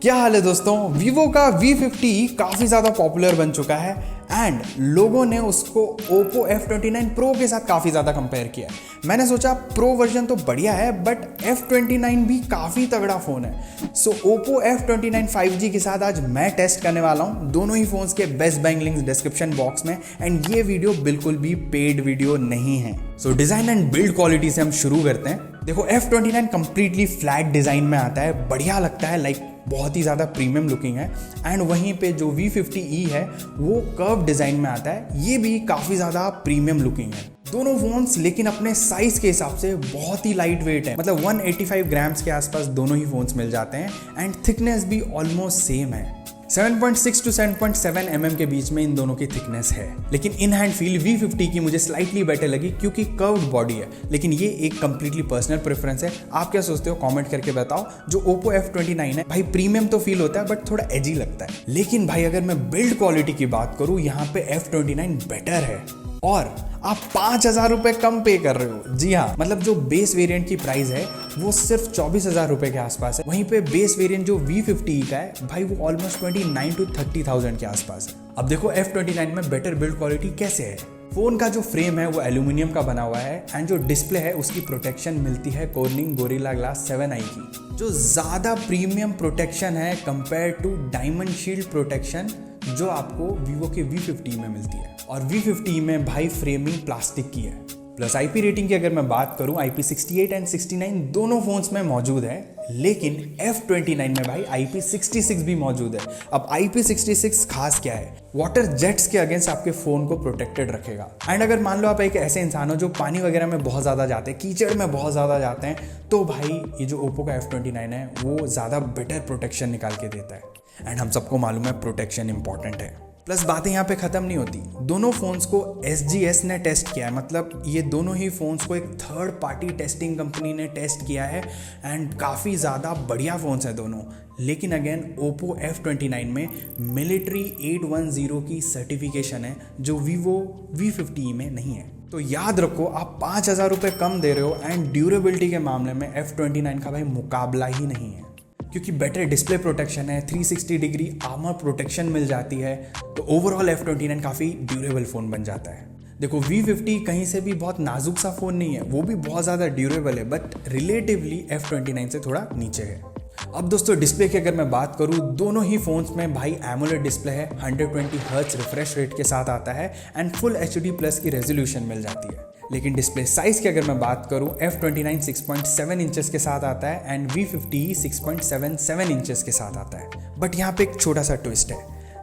क्या हाल है दोस्तों। वीवो का V50 काफ़ी ज़्यादा पॉपुलर बन चुका है एंड लोगों ने उसको Oppo F29 Pro के साथ काफ़ी ज़्यादा कंपेयर किया। मैंने सोचा प्रो वर्जन तो बढ़िया है बट F29 भी काफ़ी तगड़ा फ़ोन है। सो Oppo F29 5G के साथ आज मैं टेस्ट करने वाला हूँ दोनों ही फ़ोन्स के best buying links description box में एंड ये वीडियो बिल्कुल भी पेड वीडियो नहीं है। सो डिज़ाइन एंड बिल्ड क्वालिटी से हम शुरू करते हैं। देखो F29 कंप्लीटली फ्लैट डिज़ाइन में आता है, बढ़िया लगता है, लाइक बहुत ही ज़्यादा प्रीमियम लुकिंग है। एंड वहीं पे जो V50e है वो कर्व डिज़ाइन में आता है, ये भी काफ़ी ज़्यादा प्रीमियम लुकिंग है। दोनों फोन्स लेकिन अपने साइज़ के हिसाब से बहुत ही लाइट वेट है, मतलब 185 ग्राम्स के आसपास दोनों ही फोन्स मिल जाते हैं एंड थिकनेस भी ऑलमोस्ट सेम है। 7.6 to 7.7 mm के बीच में इन दोनों की थिकनेस है। लेकिन इन हैंड फील V50 की मुझे स्लाइटली बेटर लगी क्योंकि कर्व्ड बॉडी है, लेकिन ये एक कंप्लीटली पर्सनल प्रेफरेंस है। आप क्या सोचते हो कमेंट करके बताओ। जो Oppo F29 है भाई प्रीमियम तो फील होता है बट थोड़ा एजी लगता है। लेकिन भाई अगर मैं बिल्ड क्वालिटी की बात करूँ यहाँ पे F29 बेटर है और आप 5,000 रुपये कम पे कर रहे हो। जी हाँ, मतलब जो बेस वेरिएंट की प्राइस है वो सिर्फ 24,000 रुपये के आसपास है। वहीं पे बेस वेरिएंट जो V50 का है भाई वो ऑलमोस्ट 29 to 30,000 के आसपास है। अब देखो F29 में बेटर बिल्ड क्वालिटी कैसे है। फोन का जो फ्रेम है वो एल्यूमिनियम का बना हुआ है एंड जो डिस्प्ले है उसकी प्रोटेक्शन मिलती है Corning Gorilla Glass 7i की, जो ज़्यादा प्रीमियम प्रोटेक्शन है compare to diamond shield protection जो आपको वीवो के V50 में मिलती है। और V50 में भाई फ्रेमिंग प्लास्टिक की है। प्लस IP रेटिंग की अगर मैं बात करूं IP68 एंड 69 दोनों फोन्स में मौजूद है, लेकिन F29 में भाई IP66 भी मौजूद है। अब IP66 खास क्या है, वाटर जेट्स के अगेंस्ट आपके फ़ोन को प्रोटेक्टेड रखेगा। एंड अगर मान लो आप एक ऐसे इंसान हो जो पानी वगैरह में बहुत ज़्यादा जाते हैं, कीचड़ में बहुत ज़्यादा जाते हैं, तो भाई ये जो Oppo का F29 है वो ज़्यादा बेटर प्रोटेक्शन निकाल के देता है। एंड हम सबको मालूम है प्रोटेक्शन इंपॉर्टेंट है। प्लस बातें यहाँ पे ख़त्म नहीं होती, दोनों फ़ोन्स को SGS ने टेस्ट किया है, मतलब ये दोनों ही फ़ोन्स को एक थर्ड पार्टी टेस्टिंग कंपनी ने टेस्ट किया है एंड काफ़ी ज़्यादा बढ़िया फ़ोन्स हैं दोनों। लेकिन अगेन Oppo F29 में मिलिट्री 810 की सर्टिफिकेशन है जो Vivo V50 में नहीं है। तो याद रखो आप 5,000 रुपये कम दे रहे हो एंड ड्यूरेबिलिटी के मामले में F29 का भाई मुकाबला ही नहीं है, क्योंकि बेटर डिस्प्ले प्रोटेक्शन है, 360 डिग्री आर्मर प्रोटेक्शन मिल जाती है। तो ओवरऑल F29 काफ़ी ड्यूरेबल फ़ोन बन जाता है। देखो V50 कहीं से भी बहुत नाजुक सा फ़ोन नहीं है, वो भी बहुत ज़्यादा ड्यूरेबल है बट रिलेटिवली F29 से थोड़ा नीचे है। अब दोस्तों डिस्प्ले की अगर मैं बात करूँ, दोनों ही फ़ोन्स में भाई एमोलेड डिस्प्ले है, 120 हर्ट्ज रिफ्रेश रेट के साथ आता है एंड फुल HD+ की रेजोल्यूशन मिल जाती है। लेकिन डिस्प्ले साइज़ की अगर मैं बात करूं, F29 6.7 इंचेस के साथ आता है एंड V50 6.77 इंचेस के साथ आता है। बट यहाँ पे एक छोटा सा ट्विस्ट है,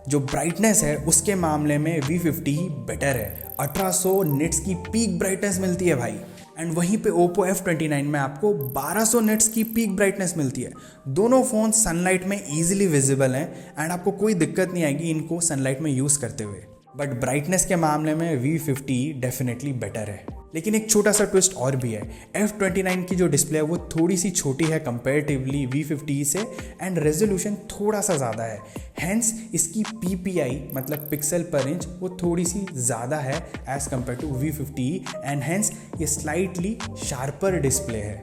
जो ब्राइटनेस है उसके मामले में V50 बेटर है। 1800 निट्स की पीक ब्राइटनेस मिलती है भाई, एंड वहीं पे Oppo F29 में आपको 1200 निट्स की पीक ब्राइटनेस मिलती है। दोनों फ़ोन सनलाइट में ईजिली विजिबल हैं एंड आपको कोई दिक्कत नहीं आएगी इनको सनलाइट में यूज़ करते हुए। बट ब्राइटनेस के मामले में V50 डेफिनेटली बेटर है। लेकिन एक छोटा सा ट्विस्ट और भी है, F29 की जो डिस्प्ले है वो थोड़ी सी छोटी है कंपैरेटिवली V50 से एंड रेजोल्यूशन थोड़ा सा ज़्यादा है। हैंस इसकी PPI मतलब पिक्सल पर इंच वो थोड़ी सी ज़्यादा है as compare to V50 and hence ये स्लाइटली शार्पर डिस्प्ले है।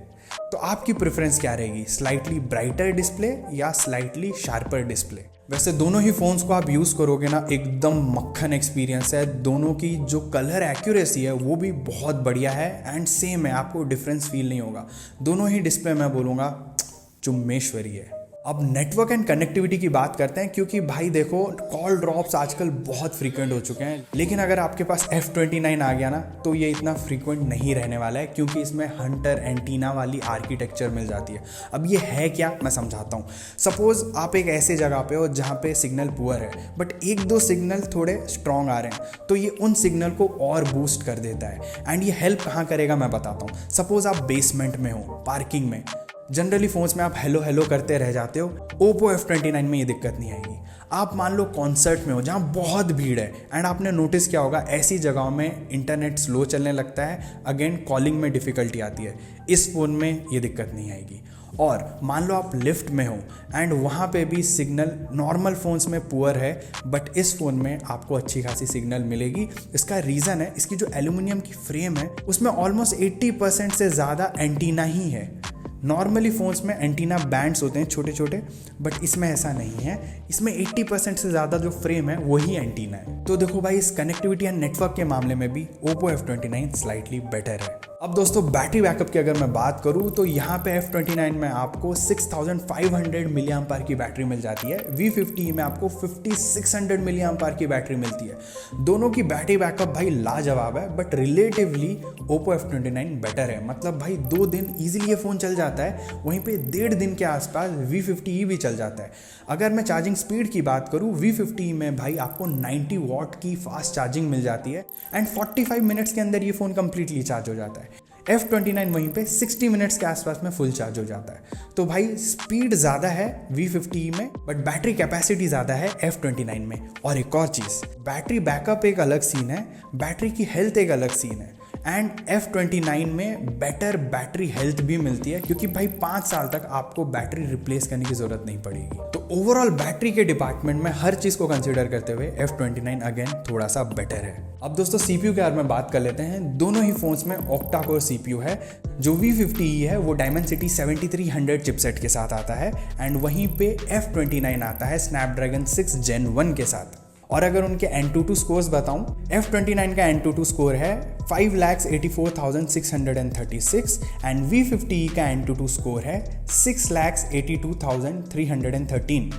तो आपकी प्रेफरेंस क्या रहेगी, स्लाइटली ब्राइटर डिस्प्ले या स्लाइटली शार्पर डिस्प्ले? वैसे दोनों ही फ़ोन्स को आप यूज़ करोगे ना एकदम मक्खन एक्सपीरियंस है। दोनों की जो कलर एक्यूरेसी है वो भी बहुत बढ़िया है एंड सेम है, आपको डिफरेंस फील नहीं होगा। दोनों ही डिस्प्ले मैं बोलूँगा चुम्मेश्वरी है। अब नेटवर्क एंड कनेक्टिविटी की बात करते हैं, क्योंकि भाई देखो कॉल ड्रॉप्स आजकल बहुत फ्रीक्वेंट हो चुके हैं। लेकिन अगर आपके पास F29 आ गया ना तो ये इतना फ्रीक्वेंट नहीं रहने वाला है, क्योंकि इसमें हंटर एंटीना वाली आर्किटेक्चर मिल जाती है। अब ये है क्या, मैं समझाता हूँ। सपोज़ आप एक ऐसे जगह पे हो जहाँ पे सिग्नल पुअर है बट एक दो सिग्नल थोड़े स्ट्रॉन्ग आ रहे हैं, तो ये उन सिग्नल को और बूस्ट कर देता है। एंड ये हेल्प कहाँ करेगा मैं बताता हूँ। सपोज़ आप बेसमेंट में हो, पार्किंग में, जनरली फ़ोन्स में आप हेलो हेलो करते रह जाते हो। Oppo F29 में ये दिक्कत नहीं आएगी। आप मान लो कॉन्सर्ट में हो जहाँ बहुत भीड़ है एंड आपने नोटिस किया होगा ऐसी जगहों में इंटरनेट स्लो चलने लगता है, अगेन कॉलिंग में डिफ़िकल्टी आती है। इस फ़ोन में ये दिक्कत नहीं आएगी। और मान लो आप लिफ्ट में हो एंड वहाँ पे भी सिग्नल नॉर्मल फ़ोन्स में पुअर है बट इस फ़ोन में आपको अच्छी खासी सिग्नल मिलेगी। इसका रीज़न है इसकी जो एल्यूमिनियम की फ्रेम है उसमें ऑलमोस्ट 80% से ज़्यादा एंटीना ही है, नॉर्मली फ़ोन्स में एंटीना बैंड्स होते हैं छोटे छोटे, बट इसमें ऐसा नहीं है। इसमें 80% से ज़्यादा जो फ्रेम है वही एंटीना है। तो देखो भाई, इस कनेक्टिविटी एंड नेटवर्क के मामले में भी Oppo F29 स्लाइटली बेटर है। अब दोस्तों बैटरी बैकअप की अगर मैं बात करूँ तो यहाँ पे F29 में आपको 6500 मिली एम्पायर की बैटरी मिल जाती है। V50 में आपको 5600 मिली एम्पायर की बैटरी मिलती है। दोनों की बैटरी बैकअप भाई लाजवाब है, but relatively Oppo F29 better है। मतलब भाई 2 दिन ईजिली ये फ़ोन चल जाता है, वहीं पे 1.5 दिन के आसपास V50e भी चल जाता है। अगर मैं चार्जिंग स्पीड की बात करूँ, V50e में भाई आपको 90 वॉट की फास्ट चार्जिंग मिल जाती है एंड 45 मिनट्स के अंदर ये फ़ोन कंप्लीटली चार्ज हो जाता है। F29 वहीं पे 60 मिनट्स के आसपास में फुल चार्ज हो जाता है। तो भाई स्पीड ज़्यादा है V50e में, बट बैटरी कैपेसिटी ज़्यादा है F29 में। और एक और चीज़, बैटरी बैकअप एक अलग सीन है, बैटरी की हेल्थ एक अलग सीन है। एंड F29 में बेटर बैटरी हेल्थ भी मिलती है, क्योंकि भाई 5 साल तक आपको बैटरी रिप्लेस करने की ज़रूरत नहीं पड़ेगी। तो ओवरऑल बैटरी के डिपार्टमेंट में हर चीज़ को कंसिडर करते हुए F29 अगेन थोड़ा सा बेटर है। अब दोस्तों CPU के बारे में बात कर लेते हैं। दोनों ही फोन्स में ऑक्टा कोर CPU है। जो V50e है वो Dimensity 7300 चिपसेट के साथ आता है एंड वहीं पे F29 आता है Snapdragon 6 Gen 1 के साथ। और अगर उनके Antutu स्कोर्स बताऊं, F29 का Antutu स्कोर है 5,84,636 एंड V50e का Antutu स्कोर है 6,82,313।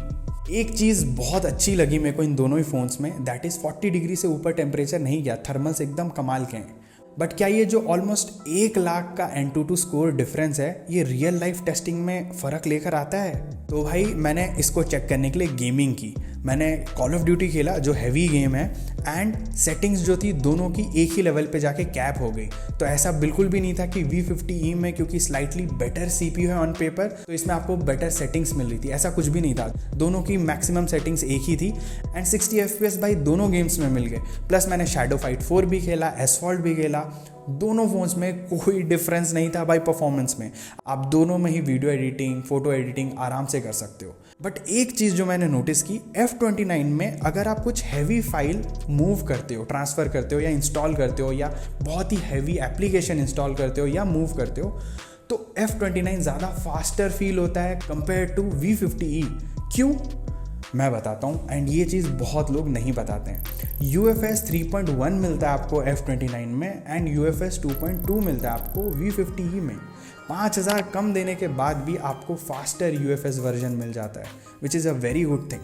एक चीज़ बहुत अच्छी लगी मेरे को इन दोनों ही फ़ोन्स में, दैट इज़ 40 डिग्री से ऊपर टेम्परेचर नहीं गया। थर्मल्स एकदम कमाल के हैं। बट क्या ये जो ऑलमोस्ट 1 लाख का Antutu स्कोर डिफरेंस है, ये रियल लाइफ टेस्टिंग में फ़र्क लेकर आता है? तो भाई मैंने इसको चेक करने के लिए गेमिंग की। मैंने कॉल ऑफ ड्यूटी खेला जो हैवी गेम है, एंड सेटिंग्स जो थी दोनों की एक ही लेवल पे जाके कैप हो गई। तो ऐसा बिल्कुल भी नहीं था कि V50e में क्योंकि स्लाइटली बेटर CPU है ऑन पेपर तो इसमें आपको बेटर सेटिंग्स मिल रही थी, ऐसा कुछ भी नहीं था। दोनों की मैक्सिमम सेटिंग्स एक ही थी एंड 60 FPS भाई दोनों गेम्स में मिल गए। प्लस मैंने शैडो फाइट 4 भी खेला, एसफॉल्ट भी खेला। दोनों फोन्स में कोई डिफरेंस नहीं था भाई परफॉर्मेंस में। आप दोनों में ही वीडियो एडिटिंग, फोटो एडिटिंग आराम से कर सकते हो। बट एक चीज़ जो मैंने नोटिस की, F29 में अगर आप कुछ हैवी फाइल मूव करते हो, ट्रांसफ़र करते हो या इंस्टॉल करते हो, या बहुत ही हैवी एप्लीकेशन इंस्टॉल करते हो या मूव करते हो, तो F29 ज़्यादा फास्टर फील होता है कंपेयर टू V50e। क्यों, मैं बताता हूँ। एंड ये चीज़ बहुत लोग नहीं बताते हैं। UFS 3.1 मिलता है आपको F29 में एंड UFS 2.2 मिलता है आपको V50e में। 5000 कम देने के बाद भी आपको फास्टर UFS वर्जन मिल जाता है, which is a very good thing.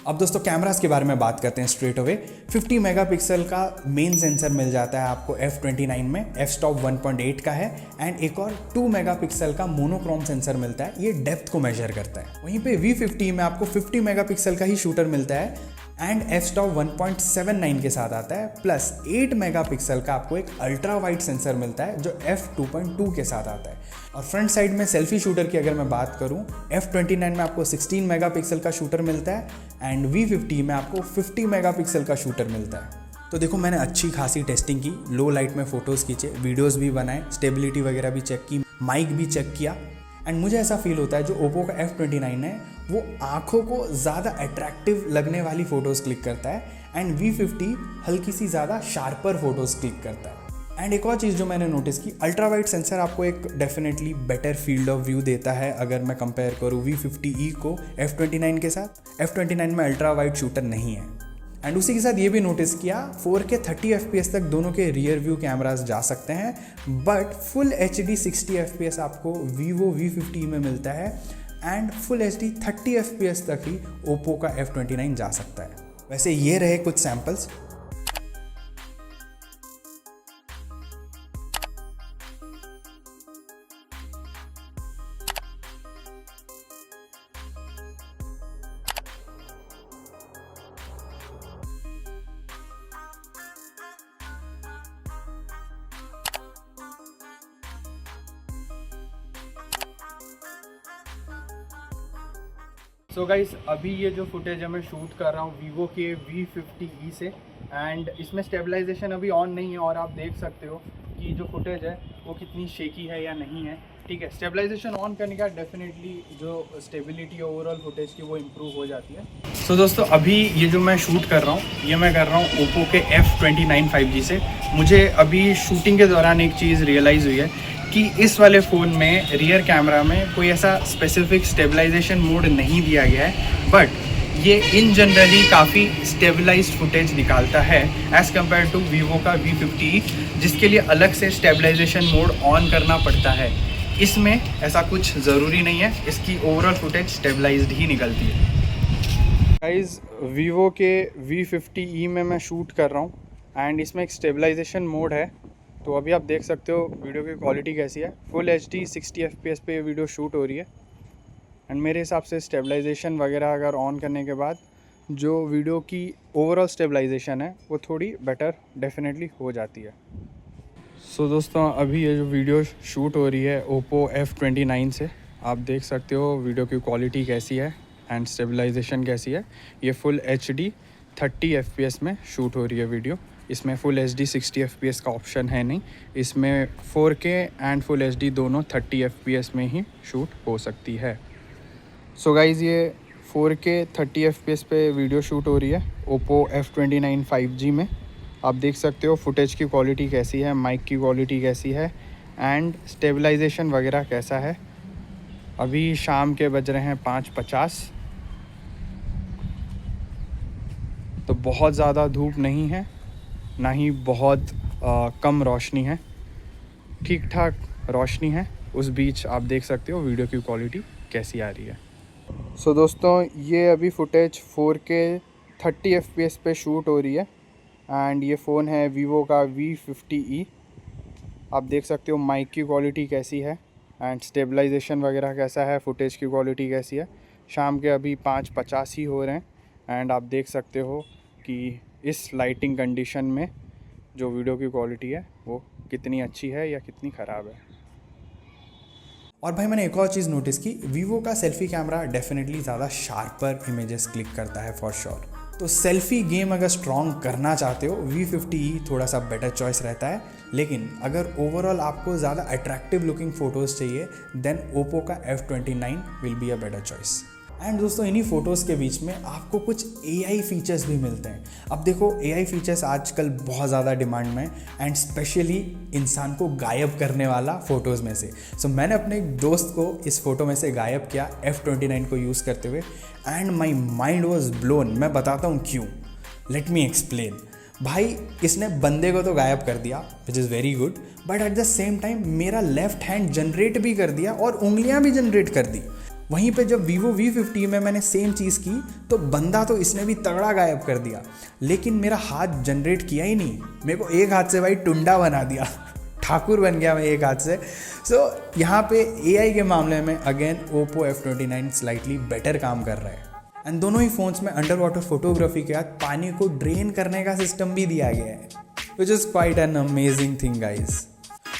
अब दोस्तों कैमरास के बारे में बात करते हैं स्ट्रेट अवे। 50 मेगापिक्सल का मेन सेंसर मिल जाता है आपको F29 में, f-stop 1.8 का है एंड एक और 2 मेगापिक्सल का मोनोक्रोम सेंसर मिलता है, ये डेप्थ को मेजर करता है। वहीं पे V50 में आपको 50 मेगापिक्सल का ही शूटर मिलता है एंड f-stop 1.79 के साथ आता है, प्लस 8 मेगापिक्सल का आपको एक अल्ट्रा वाइड सेंसर मिलता है जो f2.2 के साथ आता है। और फ्रंट साइड में सेल्फी शूटर की अगर मैं बात करूं, F29 में आपको 16 मेगापिक्सल का शूटर मिलता है एंड V50 में आपको 50 मेगापिक्सल का शूटर मिलता है। तो देखो मैंने अच्छी खासी टेस्टिंग की, लो लाइट में फ़ोटोज़ खींचे, वीडियोज़ भी बनाए, स्टेबिलिटी वगैरह भी चेक की, माइक भी चेक किया एंड मुझे ऐसा फील होता है जो Oppo का F29 है वो आँखों को ज़्यादा अट्रैक्टिव लगने वाली फ़ोटोज़ क्लिक करता है एंड V50 हल्की सी ज़्यादा शार्पर फोटोज़ क्लिक करता है। एंड एक और चीज़ जो मैंने नोटिस की, अल्ट्रा वाइड सेंसर आपको एक definitely better field of view देता है अगर मैं कंपेयर करूँ V50e को F29 के साथ। F29 में अल्ट्रा वाइड शूटर नहीं है। एंड उसी के साथ ये भी नोटिस किया 4K 30 FPS तक दोनों के रियर व्यू कैमरास जा सकते हैं, बट फुल HD 60 FPS आपको Vivo V50 में मिलता है एंड फुल HD 30 FPS तक ही Oppo का F29 जा सकता है। वैसे ये रहे कुछ सैम्पल्स। सो गाइस अभी ये जो फुटेज है मैं शूट कर रहा हूँ वीवो के V50e से एंड इसमें स्टेबलाइजेशन अभी ऑन नहीं है और आप देख सकते हो कि जो फुटेज है वो कितनी शेकी है या नहीं है। ठीक है, स्टेबलाइजेशन ऑन करने का डेफिनेटली जो स्टेबिलिटी ओवरऑल फुटेज की वो इम्प्रूव हो जाती है। तो दोस्तों अभी ये जो मैं शूट कर रहा हूँ ये मैं कर रहा हूँ ओप्पो के F29 5G से। मुझे अभी शूटिंग के दौरान एक चीज़ रियलाइज़ हुई है कि इस वाले फ़ोन में रियर कैमरा में कोई ऐसा स्पेसिफिक स्टेबलाइजेशन मोड नहीं दिया गया है, बट ये इन जनरली काफ़ी स्टेबलाइज्ड फुटेज निकालता है एज़ कम्पेयर टू वीवो का V50, जिसके लिए अलग से स्टेबलाइजेशन मोड ऑन करना पड़ता है। इसमें ऐसा कुछ ज़रूरी नहीं है, इसकी ओवरऑल फुटेज स्टेबलाइज्ड ही निकलती है। गाइस वीवो के V50e में मैं शूट कर रहा हूँ एंड इसमें एक स्टेबलाइजेशन मोड है। तो अभी आप देख सकते हो वीडियो की क्वालिटी कैसी है। फुल HD 60 FPS पे ये वीडियो शूट हो रही है एंड मेरे हिसाब से स्टेबलाइजेशन वगैरह अगर ऑन करने के बाद जो वीडियो की ओवरऑल स्टेबलाइजेशन है वो थोड़ी बेटर डेफिनेटली हो जाती है। सो दोस्तों अभी ये जो वीडियो शूट हो रही है ओप्पो F29 से, आप देख सकते हो वीडियो की क्वालिटी कैसी है एंड स्टेबलाइजेशन कैसी है। ये फुल HD 30 FPS में शूट हो रही है वीडियो। इसमें फुल HD 60 FPS का ऑप्शन है नहीं, इसमें 4K एंड फुल HD दोनों 30 FPS में ही शूट हो सकती है। सो गाइज़ ये 4K 30 FPS पे वीडियो शूट हो रही है ओप्पो F29 5G में। आप देख सकते हो फुटेज की क्वालिटी कैसी है, माइक की क्वालिटी कैसी है एंड स्टेबलाइजेशन वगैरह कैसा है। अभी शाम के बज रहे हैं 5:50, तो बहुत ज़्यादा धूप नहीं है, ना ही बहुत कम रोशनी है, ठीक ठाक रोशनी है। उस बीच आप देख सकते हो वीडियो की क्वालिटी कैसी आ रही है। सो दोस्तों ये अभी फुटेज 4K 30 FPS पे शूट हो रही है एंड ये फ़ोन है वीवो का V50e। आप देख सकते हो माइक की क्वालिटी कैसी है एंड स्टेबलाइजेशन वगैरह कैसा है, फुटेज की क्वालिटी कैसी है। शाम के अभी 5:50 ही हो रहे हैं एंड आप देख सकते हो कि इस लाइटिंग कंडीशन में जो वीडियो की क्वालिटी है वो कितनी अच्छी है या कितनी ख़राब है। और भाई मैंने एक और चीज़ नोटिस की, वीवो का सेल्फी कैमरा डेफिनेटली ज़्यादा शार्पर इमेजेस क्लिक करता है फॉर श्योर। तो सेल्फी गेम अगर स्ट्रॉन्ग करना चाहते हो V50e थोड़ा सा बेटर चॉइस रहता है, लेकिन अगर ओवरऑल आपको ज़्यादा अट्रैक्टिव लुकिंग फ़ोटोज़ चाहिए देन ओप्पो का F29 will be a better choice. And दोस्तों इन्हीं फ़ोटोज़ के बीच में आपको कुछ AI फीचर्स भी मिलते हैं। अब देखो AI फीचर्स आजकल बहुत ज़्यादा डिमांड में एंड स्पेशली इंसान को गायब करने वाला फ़ोटोज़ में से। सो मैंने अपने एक दोस्त को इस फ़ोटो में से गायब किया F29 को यूज़ करते हुए and my mind was blown. मैं बताता हूँ क्यों, लेट मी एक्सप्लेन। भाई इसने बंदे को तो गायब कर दिया which is very good, but at the same time मेरा लेफ्ट हैंड जनरेट भी कर दिया और उंगलियां भी जनरेट कर दी। वहीं पे जब वीवो V50 में मैंने सेम चीज़ की तो बंदा तो इसने भी तगड़ा गायब कर दिया, लेकिन मेरा हाथ जनरेट किया ही नहीं। मेरे को एक हाथ से भाई टुंडा बना दिया, ठाकुर बन गया मैं एक हाथ से। सो यहाँ पे AI के मामले में again Oppo F29 slightly better काम कर रहा है एंड दोनों ही फ़ोन्स में अंडर वाटर फोटोग्राफी के बाद पानी को ड्रेन करने का सिस्टम भी दिया गया है, which is quite an amazing thing guys.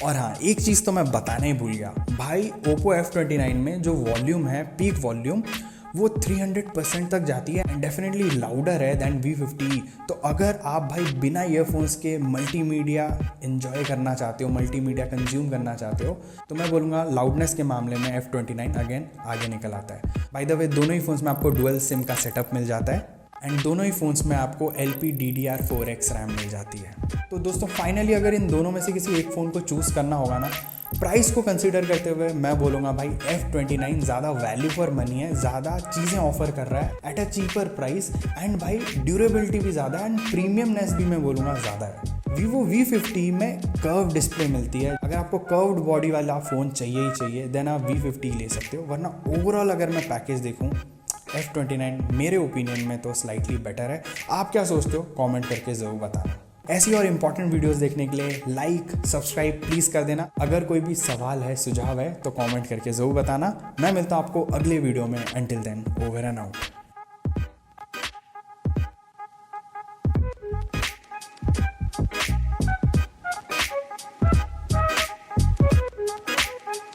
और हाँ, एक चीज़ तो मैं बताना ही भूल गया भाई, ओप्पो F29 में जो वॉल्यूम है, पीक वॉल्यूम, वो 300% तक जाती है एंड डेफिनेटली लाउडर है दैन V50। तो अगर आप भाई बिना ईयरफोन्स के मल्टीमीडिया एंजॉय करना चाहते हो, मल्टीमीडिया कंज्यूम करना चाहते हो, तो मैं बोलूँगा लाउडनेस के मामले में F29 अगेन आगे निकल आता है। बाय द वे दोनों ही फ़ोन्स में आपको डुअल सिम का सेटअप मिल जाता है एंड दोनों ही फ़ोन्स में आपको LPDDR4X रैम मिल जाती है। तो दोस्तों फाइनली अगर इन दोनों में से किसी एक फ़ोन को चूज़ करना होगा ना, प्राइस को कंसीडर करते हुए मैं बोलूँगा भाई F29 ज़्यादा वैल्यू फॉर मनी है, ज़्यादा चीज़ें ऑफर कर रहा है at a cheaper price and भाई ड्यूरेबिलिटी भी ज़्यादा एंड प्रीमियमनेस भी मैं बोलूँगा ज़्यादा है। वीवो V50 में कर्व डिस्प्ले मिलती है, अगर आपको कर्व्ड बॉडी वाला फ़ोन चाहिए ही चाहिए देन आप V50 ले सकते हो, वरना ओवरऑल अगर मैं पैकेज देखूँ F29 मेरे ओपिनियन में तो स्लाइटली बेटर है। आप क्या सोचते हो कमेंट करके ज़रूर बताना। ऐसी और इम्पॉर्टेंट वीडियोस देखने के लिए लाइक सब्सक्राइब प्लीज़ कर देना। अगर कोई भी सवाल है, सुझाव है तो कमेंट करके ज़रूर बताना। मैं मिलता हूँ आपको अगले वीडियो में। Until then, over and out.